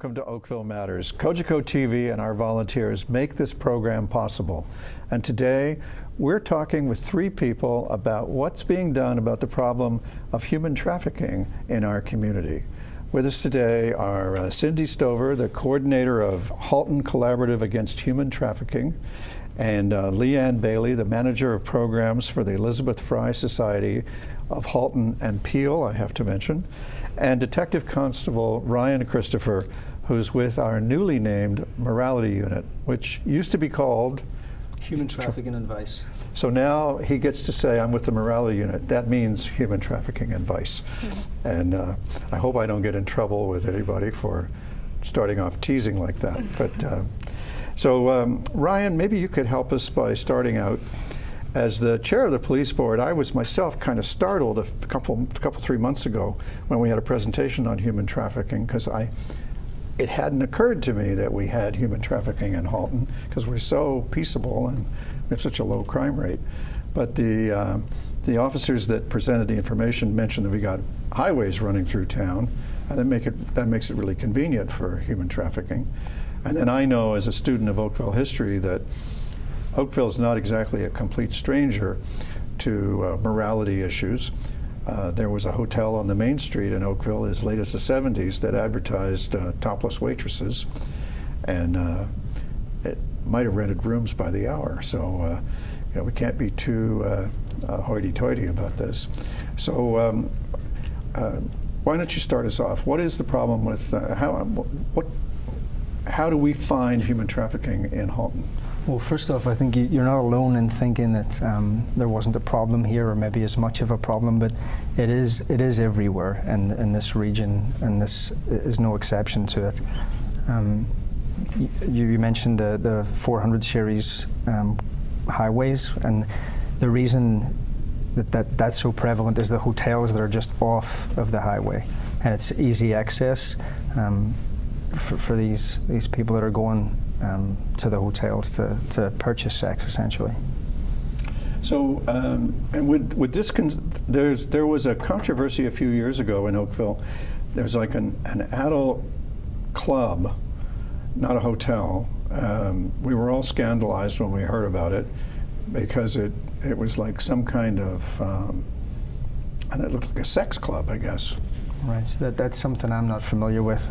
welcome to Oakville Matters. Cogeco TV and our volunteers make this program possible. And today, we're talking with three people about what's being done about the problem of human trafficking in our community. With us today are Cindy Stover, the coordinator of Halton Collaborative Against Human Trafficking, and Leanne Bailey, the manager of programs for the Elizabeth Fry Society of Halton and Peel, I have to mention, and Detective Constable Ryan Christopher, who's with our newly named Morality Unit, which used to be called Human Trafficking and Vice. So now he gets to say, I'm with the Morality Unit. That means Human Trafficking and Vice. Mm-hmm. And I hope I don't get in trouble with anybody for starting off teasing like that. But so Ryan, maybe you could help us by starting out. As the chair of the police board, I was myself kind of startled a couple 3 months ago when we had a presentation on human trafficking, because it hadn't occurred to me that we had human trafficking in Halton, because we're so peaceable and we have such a low crime rate. But the officers that presented the information mentioned that we got highways running through town, and that makes it really convenient for human trafficking. And then I know, as a student of Oakville history, that Oakville is not exactly a complete stranger to morality issues. There was a hotel on the main street in Oakville as late as the 70s that advertised topless waitresses, and it might have rented rooms by the hour. So we can't be too hoity-toity about this. So why don't you start us off? What is the problem with how do we find human trafficking in Halton? Well, first off, I think you're not alone in thinking that there wasn't a problem here, or maybe as much of a problem, but it is everywhere in this region, and this is no exception to it. You mentioned the 400 series highways, and the reason that's so prevalent is the hotels that are just off of the highway, and it's easy access for these people that are going to the hotels to purchase sex, essentially. So, and with this, there was a controversy a few years ago in Oakville. There's like an adult club, not a hotel. We were all scandalized when we heard about it, because it was like some kind of, and it looked like a sex club, I guess. Right, so that's something I'm not familiar with.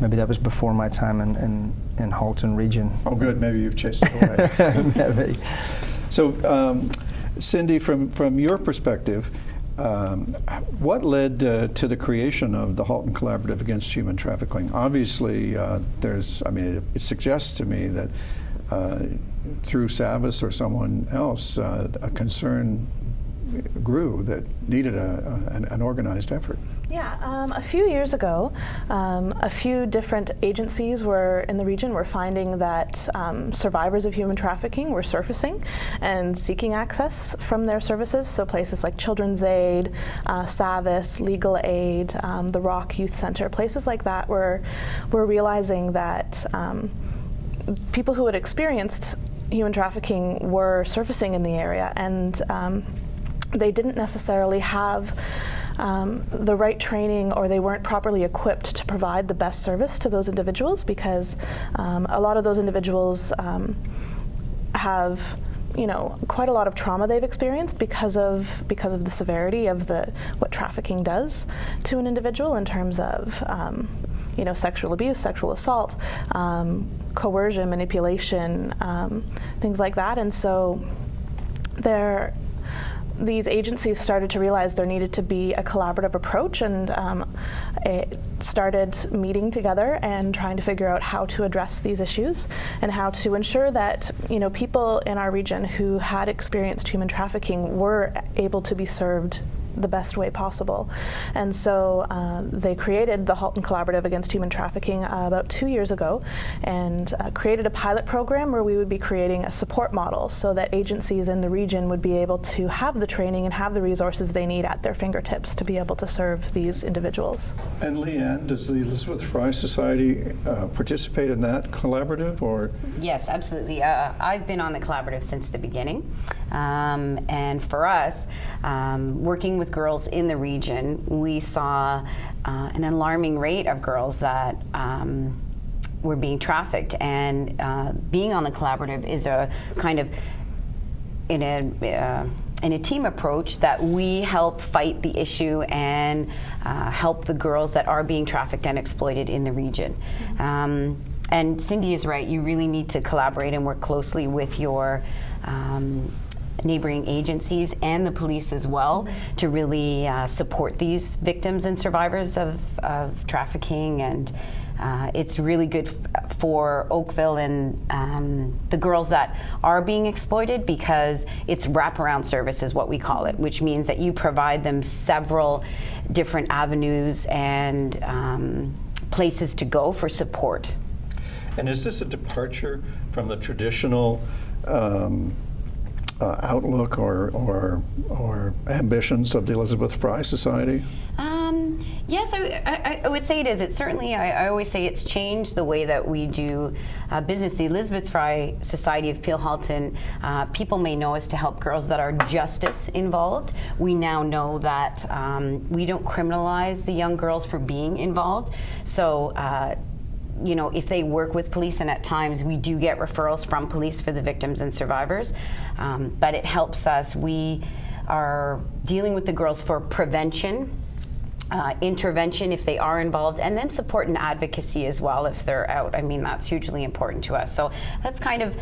Maybe that was before my time in Halton region. Oh, good. Maybe you've chased it away. Maybe. So, Cindy, from your perspective, what led to the creation of the Halton Collaborative Against Human Trafficking? Obviously, it suggests to me that through Savis or someone else, a concern grew that needed an organized effort. Yeah, a few years ago, a few different agencies in the region were finding that survivors of human trafficking were surfacing and seeking access from their services. So places like Children's Aid, Savis, Legal Aid, the Rock Youth Center, places like that were realizing that people who had experienced human trafficking were surfacing in the area, and they didn't necessarily have the right training, or they weren't properly equipped to provide the best service to those individuals, because a lot of those individuals have quite a lot of trauma they've experienced because of the severity of what trafficking does to an individual in terms of sexual abuse, sexual assault, coercion, manipulation, things like that. And so these agencies started to realize there needed to be a collaborative approach, and it started meeting together and trying to figure out how to address these issues and how to ensure that people in our region who had experienced human trafficking were able to be served the best way possible. And so they created the Halton Collaborative Against Human Trafficking about 2 years ago, and created a pilot program where we would be creating a support model so that agencies in the region would be able to have the training and have the resources they need at their fingertips to be able to serve these individuals. And Leanne, does the Elizabeth Fry Society participate in that collaborative, or? Yes, absolutely. I've been on the collaborative since the beginning. And for us, working with girls in the region, we saw an alarming rate of girls that were being trafficked. And being on the collaborative is a kind of in a team approach that we help fight the issue and help the girls that are being trafficked and exploited in the region. And Cindy is right, you really need to collaborate and work closely with your neighboring agencies and the police as well to really support these victims and survivors of trafficking. And it's really good for Oakville and the girls that are being exploited, because it's wraparound service is what we call it, which means that you provide them several different avenues and places to go for support. And is this a departure from the traditional outlook or ambitions of the Elizabeth Fry Society? Yes, I would say it is. It's certainly, I always say it's changed the way that we do business. The Elizabeth Fry Society of Peel Halton, people may know us to help girls that are justice involved. We now know that we don't criminalize the young girls for being involved. So, you know, if they work with police, and at times we do get referrals from police for the victims and survivors, but it helps us. We are dealing with the girls for prevention, intervention if they are involved, and then support and advocacy as well if they're out. I mean, that's hugely important to us. So that's kind of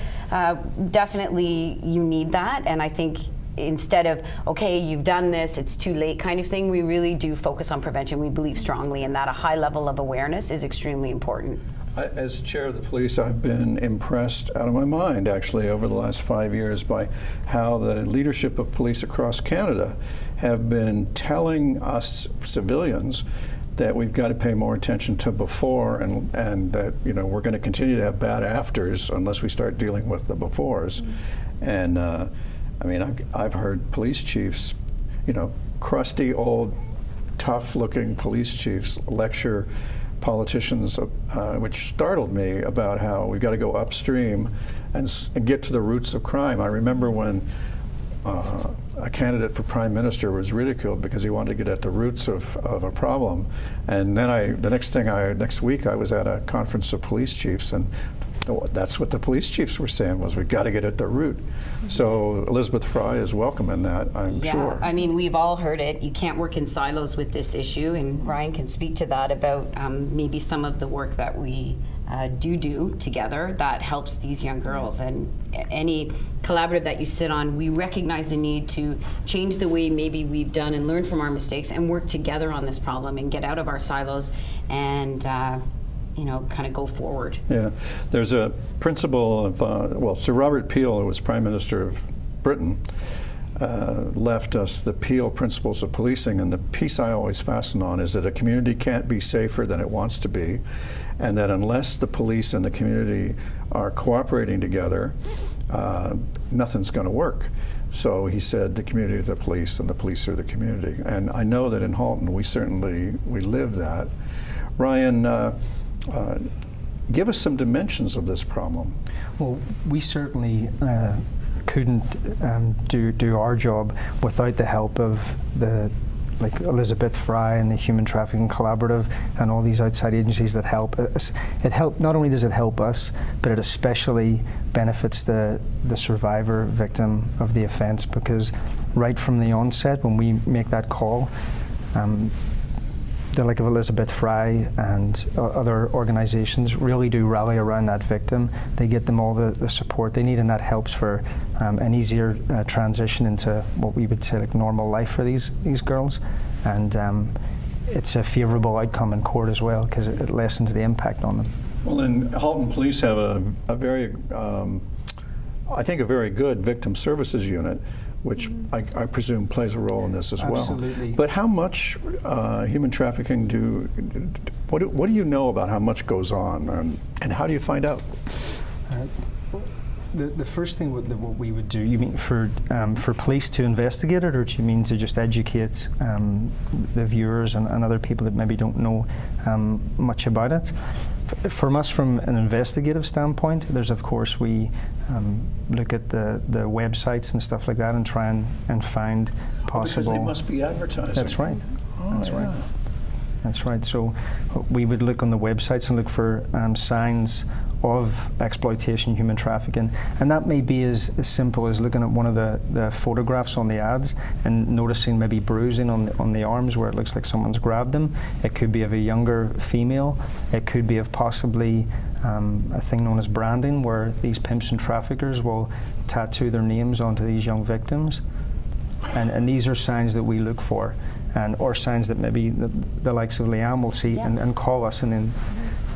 definitely, you need that. And I think instead of, okay, you've done this, it's too late kind of thing, we really do focus on prevention. We believe strongly in that. A high level of awareness is extremely important. As chair of the police, I've been impressed out of my mind, actually, over the last 5 years by how the leadership of police across Canada have been telling us civilians that we've got to pay more attention to before, and that, you know, we're going to continue to have bad afters unless we start dealing with the befores. And I mean, I've heard police chiefs, you know, crusty old, tough-looking police chiefs lecture politicians, which startled me, about how we've got to go upstream and get to the roots of crime. I remember when a candidate for prime minister was ridiculed because he wanted to get at the roots of a problem, and then the next week I was at a conference of police chiefs, and that's what the police chiefs were saying, was we've got to get at the root. So Elizabeth Fry is welcome in that, I'm sure. I mean, we've all heard it. You can't work in silos with this issue, and Ryan can speak to that about maybe some of the work that we do together that helps these young girls. And any collaborative that you sit on, we recognize the need to change the way maybe we've done and learn from our mistakes and work together on this problem and get out of our silos and you know, kind of go forward. Yeah, there's a principle of, well, Sir Robert Peel, who was Prime Minister of Britain, left us the Peel principles of policing, and the piece I always fasten on is that a community can't be safer than it wants to be, and that unless the police and the community are cooperating together, nothing's going to work. So he said the community are the police and the police are the community. And I know that in Halton we live that. Ryan, give us some dimensions of this problem. Well, we certainly couldn't do our job without the help of like Elizabeth Fry and the Human Trafficking Collaborative and all these outside agencies that help us. Not only does it help us, but it especially benefits the survivor victim of the offence, because right from the onset, when we make that call, the like of Elizabeth Fry and other organisations really do rally around that victim. They get them all the support they need, and that helps for an easier transition into what we would say like normal life for these girls. And it's a favourable outcome in court as well, because it lessens the impact on them. Well, and Halton Police have a very, I think, a very good victim services unit, which I presume plays a role in this as well. Absolutely. But how much human trafficking what do you know about how much goes on, and how do you find out? The first thing what we would do, you mean for police to investigate it, or do you mean to just educate the viewers and other people that maybe don't know much about it? From us, from an investigative standpoint, there's of course we look at the websites and stuff like that and try and find possible. Because they must be advertising. That's right. Oh, That's yeah. right. That's right. So we would look on the websites and look for signs of exploitation, human trafficking, and that may be as simple as looking at one of the photographs on the ads and noticing maybe bruising on the arms where it looks like someone's grabbed them. It could be of a younger female. It could be of possibly a thing known as branding, where these pimps and traffickers will tattoo their names onto these young victims, and these are signs that we look for, or signs that maybe the likes of Leanne will see and call us, and then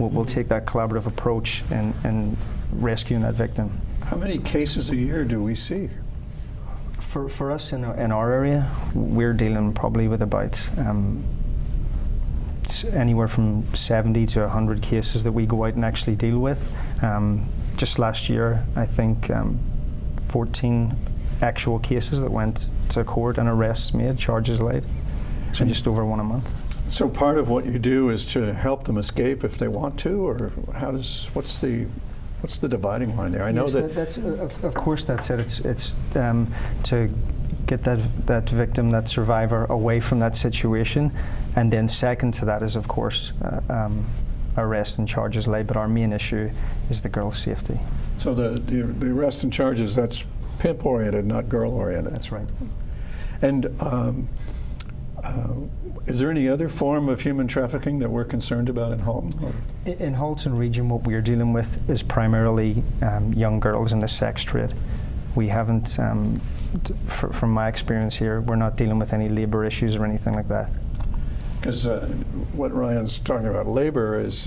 we'll take that collaborative approach and rescuing that victim. How many cases a year do we see? For us in our area, we're dealing probably with about anywhere from 70 to 100 cases that we go out and actually deal with. Just last year, I think 14 actual cases that went to court and arrests made, charges laid. So just over one a month. So part of what you do is to help them escape if they want to, or what's the dividing line there? I know that's of course that's it. It's to get that victim, that survivor, away from that situation, and then second to that is of course arrest and charges laid. But our main issue is the girl's safety. So the arrest and charges, that's pimp oriented, not girl oriented. That's right. And is there any other form of human trafficking that we're concerned about in Halton? Or? In Halton Region, what we're dealing with is primarily young girls in the sex trade. We haven't, from my experience here, we're not dealing with any labour issues or anything like that. Because what Ryan's talking about, labour, is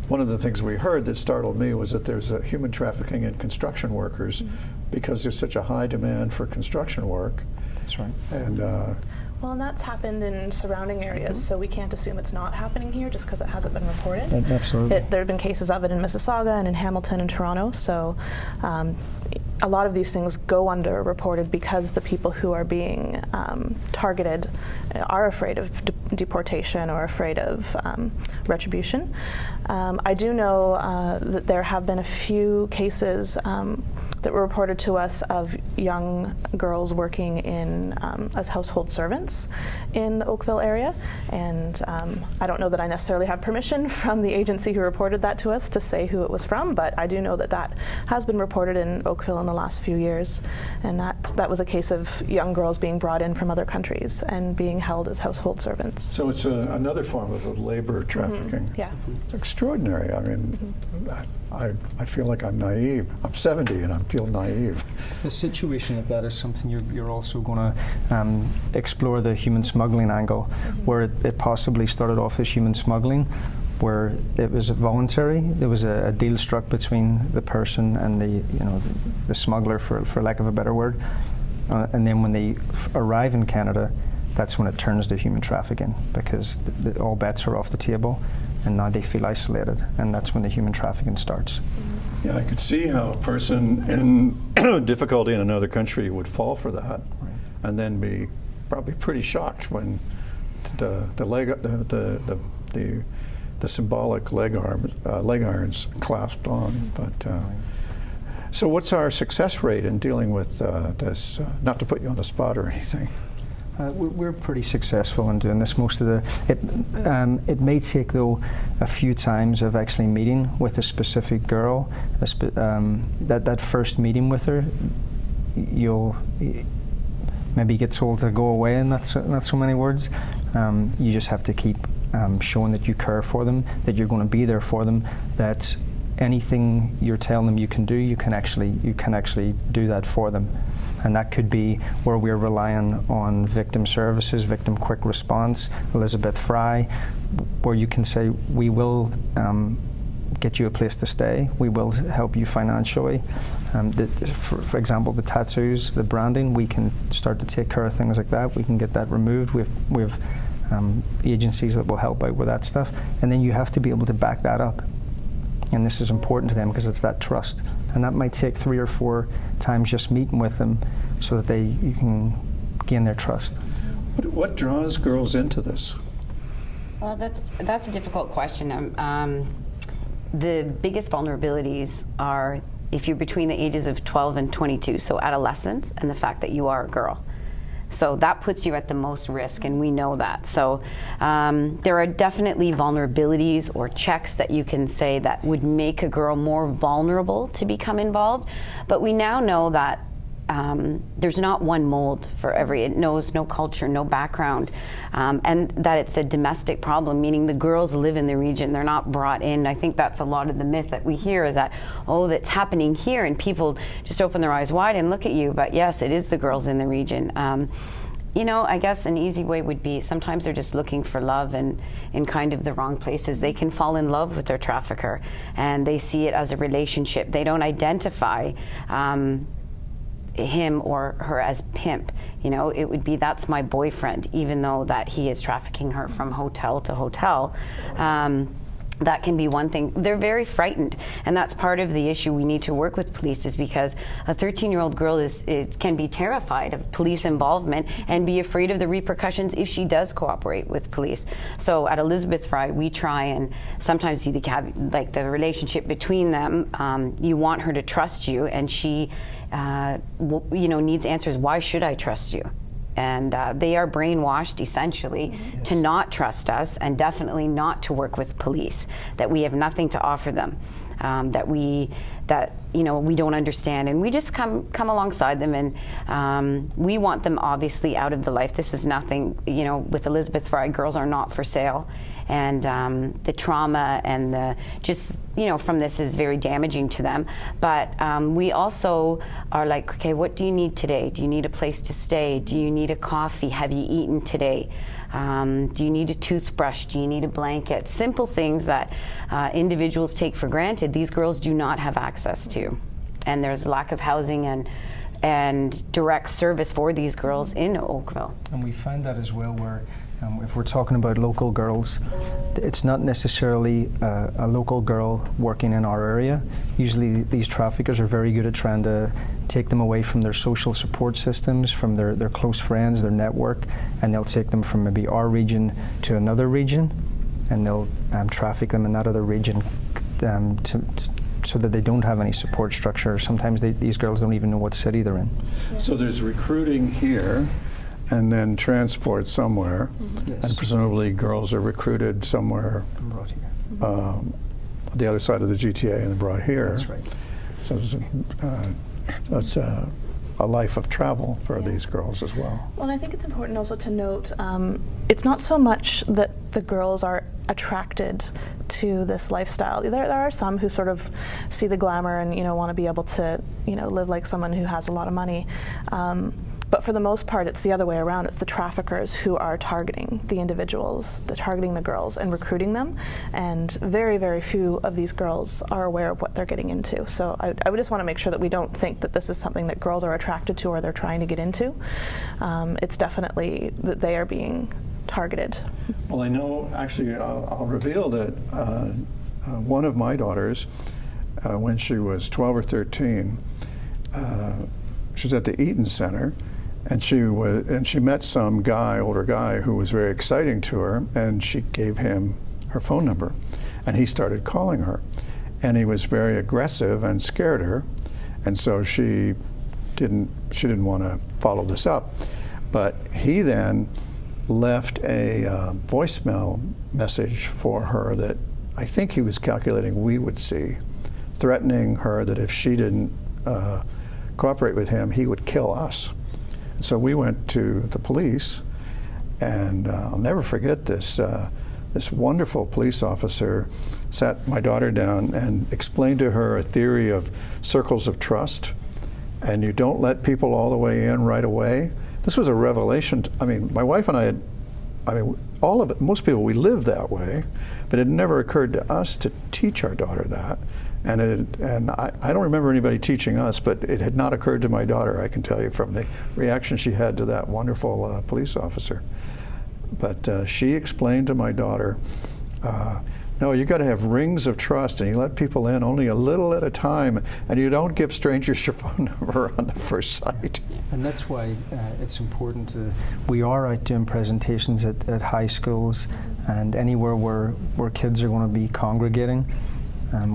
one of the things we heard that startled me was that there's human trafficking in construction workers because there's such a high demand for construction work. That's right. And well, and that's happened in surrounding areas, so we can't assume it's not happening here just because it hasn't been reported. Absolutely. There have been cases of it in Mississauga and in Hamilton and Toronto, so a lot of these things go underreported because the people who are being targeted are afraid of deportation or afraid of retribution. I do know that there have been a few cases that were reported to us of young girls working in as household servants in the Oakville area, and I don't know that I necessarily have permission from the agency who reported that to us to say who it was from, but I do know that that has been reported in Oakville in the last few years, and that was a case of young girls being brought in from other countries and being held as household servants. so it's another form of labor trafficking. Yeah. It's extraordinary. I mean, I feel like I'm naive. I'm 70 and I feel naive. The situation like that is something you're also going to explore the human smuggling angle, where it possibly started off as human smuggling, where it was voluntary. There was a deal struck between the person and the smuggler, for lack of a better word, and then when they arrive in Canada, that's when it turns to human trafficking, because all bets are off the table, and now they feel isolated, and that's when the human trafficking starts. Yeah, I could see how a person in difficulty in another country would fall for that, and then be probably pretty shocked when the symbolic leg irons clasped on. But so, what's our success rate in dealing with this? Not to put you on the spot or anything. We're pretty successful in doing this. Most of it may take though a few times of actually meeting with a specific girl. That first meeting with her, you'll maybe get told to go away, and not so many words. You just have to keep showing that you care for them, that you're going to be there for them, that anything you're telling them you can do, you can actually do that for them. And that could be where we're relying on victim services, victim quick response, Elizabeth Fry, where you can say, we will get you a place to stay, we will help you financially. For example, the tattoos, the branding, we can start to take care of things like that. We can get that removed. We have agencies that will help out with that stuff. And then you have to be able to back that up. And this is important to them because it's that trust. And that might take 3 or 4 times just meeting with them so that you can gain their trust. What draws girls into this? Well, that's a difficult question. the biggest vulnerabilities are if you're between the ages of 12 and 22, so adolescence, and the fact that you are a girl. So that puts you at the most risk, and we know that. So there are definitely vulnerabilities or checks that you can say that would make a girl more vulnerable to become involved. But we now know that there's not one mold for every, it knows no culture, no background, and that it's a domestic problem, meaning the girls live in the region, they're not brought in. I think that's a lot of the myth that we hear, is that, oh, that's happening here, and people just open their eyes wide and look at you. But yes, it is the girls in the region. You know, I guess an easy way would be, sometimes they're just looking for love and in kind of the wrong places. They can fall in love with their trafficker, and they see it as a relationship. They don't identify him or her as pimp. You know, it would be, that's my boyfriend, even though that he is trafficking her from hotel to hotel. That can be one thing. They're very frightened, and that's part of the issue we need to work with police, is because a 13-year-old girl can be terrified of police involvement and be afraid of the repercussions if she does cooperate with police. So at Elizabeth Fry, we try, and sometimes you like the relationship between them, you want her to trust you, and she you know, needs answers. Why should I trust you? And they are brainwashed, essentially, to not trust us, and definitely not to work with police, that we have nothing to offer them, that you know, we don't understand, and we just come alongside them, and we want them obviously out of the life. This is nothing, you know, with Elizabeth Fry, girls are not for sale, and the trauma and the just, you know, from this is very damaging to them. But we also are like, okay, what do you need today? Do you need a place to stay? Do you need a coffee? Have you eaten today? Do you need a toothbrush? Do you need a blanket? Simple things that individuals take for granted, these girls do not have access to. And there's a lack of housing and direct service for these girls in Oakville. And we find that as well, where if we're talking about local girls, it's not necessarily a local girl working in our area. Usually these traffickers are very good at trying to take them away from their social support systems, from their close friends, their network, and they'll take them from maybe our region to another region, and they'll traffic them in that other region so that they don't have any support structure. Sometimes these girls don't even know what city they're in. Yeah. So there's recruiting here, and then transport somewhere, Yes. and presumably girls are recruited somewhere Brought here. the other side of the GTA and brought here. That's right. So that's a life of travel for these girls as well. Well, and I think it's important also to note, it's not so much that the girls are attracted to this lifestyle. There are some who sort of see the glamour and, you know, want to be able to, you know, live like someone who has a lot of money. But for the most part, it's the other way around. It's the traffickers who are targeting the individuals, targeting the girls and recruiting them. And very, very few of these girls are aware of what they're getting into. So I would just want to make sure that we don't think that this is something that girls are attracted to or they're trying to get into. It's definitely that they are being targeted. Well, I know, actually, I'll reveal that one of my daughters, when she was 12 or 13, she was at the Eaton Center, and she met some guy, older guy, who was very exciting to her, and she gave him her phone number, and he started calling her, and he was very aggressive and scared her, and so she didn't want to follow this up, but he then left a voicemail message for her that I think he was calculating we would see, threatening her that if she didn't cooperate with him, he would kill us. So we went to the police, and I'll never forget this. This wonderful police officer sat my daughter down and explained to her a theory of circles of trust, and you don't let people all the way in right away. This was a revelation. I mean, my wife and I all of it, most people, we live that way, but it never occurred to us to teach our daughter that. And I don't remember anybody teaching us, but it had not occurred to my daughter, I can tell you, from the reaction she had to that wonderful police officer. But she explained to my daughter, no, you got to have rings of trust, and you let people in only a little at a time, and you don't give strangers your phone number on the first sight. And that's why it's important we are out doing presentations at high schools and anywhere where kids are going to be congregating.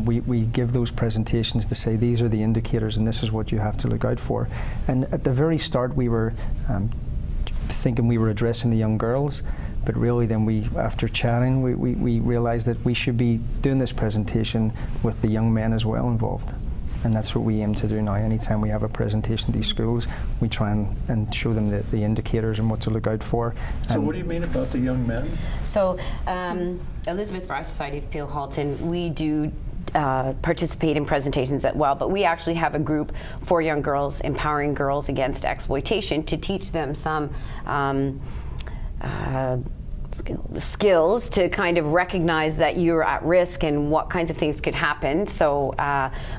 We give those presentations to say these are the indicators and this is what you have to look out for. And at the very start we were thinking we were addressing the young girls, but really then after chatting, we realized that we should be doing this presentation with the young men as well involved. And that's what we aim to do now. Anytime we have a presentation to these schools, we try and show them the indicators and what to look out for. So what do you mean about the young men? So Elizabeth Fry Society of Peel Halton, we do participate in presentations as well, but we actually have a group for young girls, empowering girls against exploitation, to teach them some skills to kind of recognize that you're at risk and what kinds of things could happen. So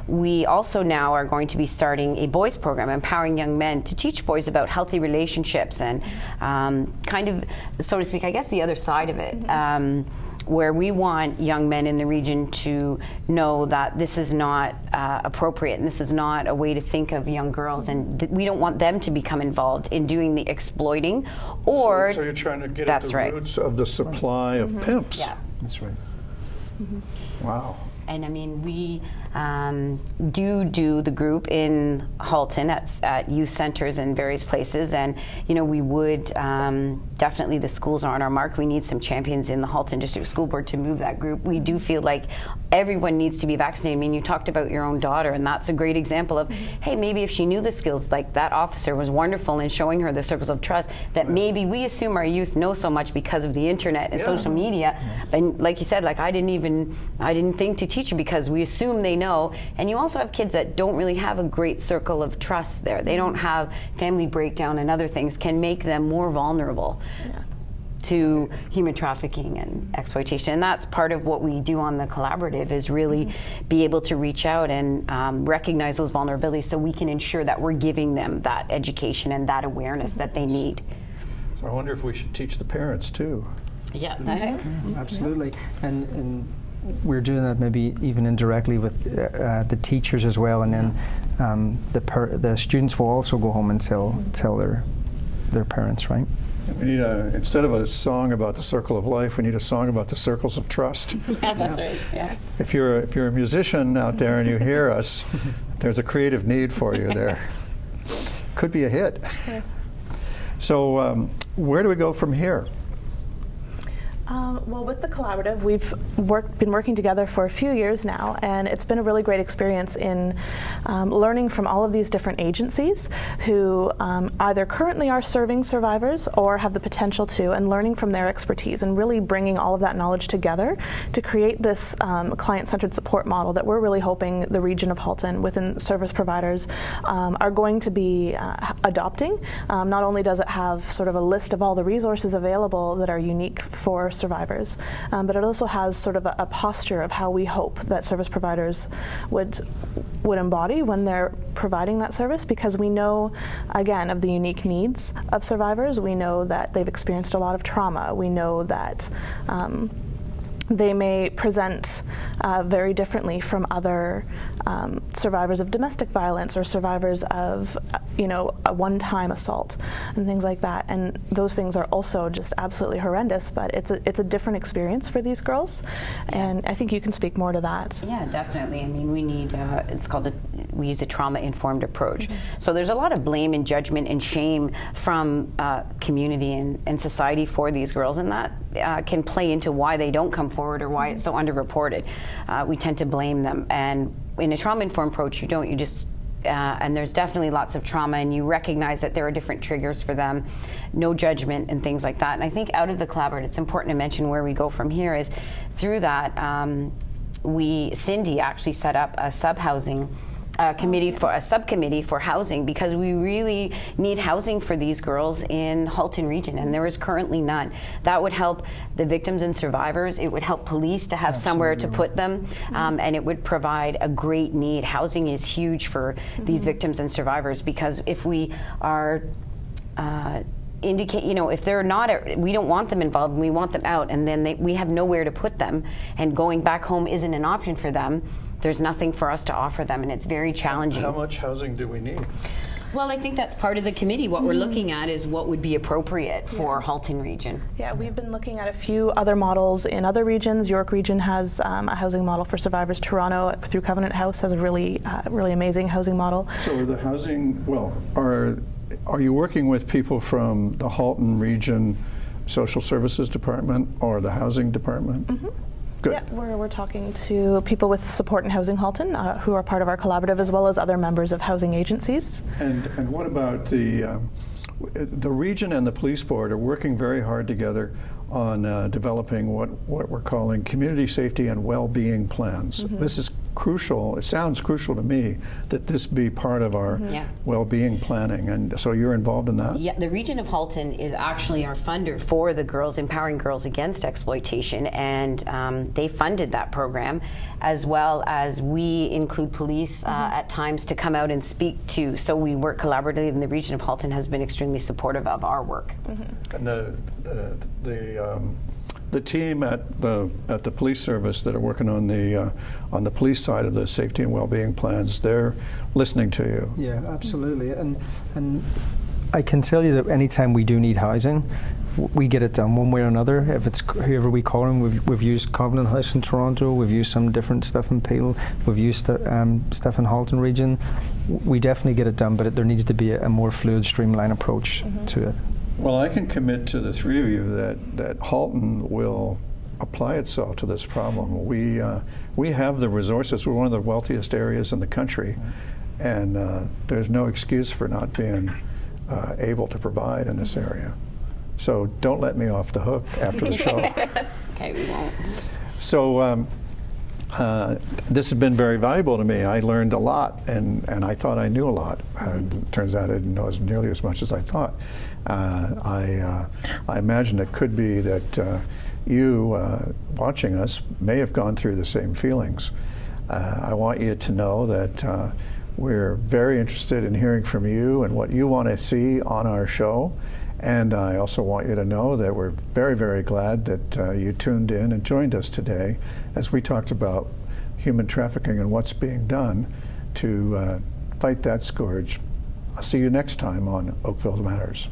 we also now are going to be starting a boys program, empowering young men to teach boys about healthy relationships and kind of, so to speak, I guess the other side of it. Where we want young men in the region to know that this is not appropriate and this is not a way to think of young girls, and we don't want them to become involved in doing the exploiting or... So you're trying to get at the roots of the supply of pimps. Yeah. That's right. Wow. And I mean, we do the group in Halton at youth centers and various places, and you know, we would definitely, the schools are on our mark. We need some champions in the Halton District School Board to move that group. We do feel like everyone needs to be vaccinated. I mean, you talked about your own daughter, and that's a great example of, hey, maybe if she knew the skills, like that officer was wonderful in showing her the circles of trust that maybe we assume our youth know so much because of the internet and social media. And like you said, like I didn't think to teach you because we assume they know. And you also have kids that don't really have a great circle of trust there. They don't have family breakdown, and other things can make them more vulnerable to human trafficking and exploitation. And that's part of what we do on the collaborative, is really be able to reach out and recognize those vulnerabilities so we can ensure that we're giving them that education and that awareness that they need. So I wonder if we should teach the parents too. Yeah, absolutely. And we're doing that maybe even indirectly with the teachers as well, and then the students will also go home and tell their parents, right? We need instead of a song about the circle of life, we need a song about the circles of trust. Yeah, that's right. Yeah. If you're a musician out there and you hear us, there's a creative need for you there. Could be a hit. So where do we go from here? Well, with the collaborative, we've been working together for a few years now, and it's been a really great experience in learning from all of these different agencies who either currently are serving survivors or have the potential to, and learning from their expertise and really bringing all of that knowledge together to create this client-centered support model that we're really hoping the region of Halton within service providers are going to be adopting. Not only does it have sort of a list of all the resources available that are unique for survivors, but it also has sort of a posture of how we hope that service providers would embody when they're providing that service, because we know, again, of the unique needs of survivors. We know that they've experienced a lot of trauma. We know that they may present very differently from other survivors of domestic violence or survivors of, a one-time assault and things like that. And those things are also just absolutely horrendous, but it's a different experience for these girls. And I think you can speak more to that. Yeah, definitely. I mean, we need, we use a trauma-informed approach. So there's a lot of blame and judgment and shame from community and society for these girls, and that can play into why they don't come forward or why it's so underreported. We tend to blame them, and in a trauma-informed approach, you just and there's definitely lots of trauma, and you recognize that there are different triggers for them, no judgment and things like that. And I think out of the collaborative, it's important to mention where we go from here is through that, Cindy actually set up a subcommittee for housing, because we really need housing for these girls in Halton region, and there is currently none. That would help the victims and survivors. It would help police to have somewhere to put them, and it would provide a great need. Housing is huge for these victims and survivors, because if we are if they're not, we don't want them involved, we want them out, and then we have nowhere to put them, and going back home isn't an option for them. There's nothing for us to offer them, and it's very challenging. How much housing do we need? Well, I think that's part of the committee. What we're looking at is what would be appropriate for Halton Region. Yeah, we've been looking at a few other models in other regions. York Region has a housing model for survivors. Toronto, through Covenant House, has a really amazing housing model. So are the housing, well, are you working with people from the Halton Region Social Services Department or the Housing Department? Mm-hmm. Good. Yeah, we're talking to people with support in Housing Halton who are part of our collaborative, as well as other members of housing agencies. And what about the region and the police board are working very hard together on developing what we're calling community safety and well-being plans. Mm-hmm. This is crucial. It sounds crucial to me that this be part of our well-being planning, and so you're involved in that? Yeah, the region of Halton is actually our funder for the Girls Empowering Girls Against Exploitation, and they funded that program, as well as we include police at times to come out and speak to. So we work collaboratively, and the region of Halton has been extremely supportive of our work. And the team at the police service that are working on the police side of the safety and well-being plans, they're listening to you. Yeah, absolutely. And I can tell you that anytime we do need housing, we get it done one way or another. If it's whoever we call them, we've used Covenant House in Toronto, we've used some different stuff in Peel, we've used stuff in Halton Region. We definitely get it done, but there needs to be a more fluid, streamlined approach to it. Well, I can commit to the three of you that Halton will apply itself to this problem. We have the resources. We're one of the wealthiest areas in the country, and there's no excuse for not being able to provide in this area. So don't let me off the hook after the show. Okay, we won't. So this has been very valuable to me. I learned a lot, and I thought I knew a lot. It turns out I didn't know as nearly as much as I thought. I imagine it could be that you watching us may have gone through the same feelings. I want you to know that we're very interested in hearing from you and what you want to see on our show. And I also want you to know that we're very, very glad that you tuned in and joined us today as we talked about human trafficking and what's being done to fight that scourge. I'll see you next time on Oakville Matters.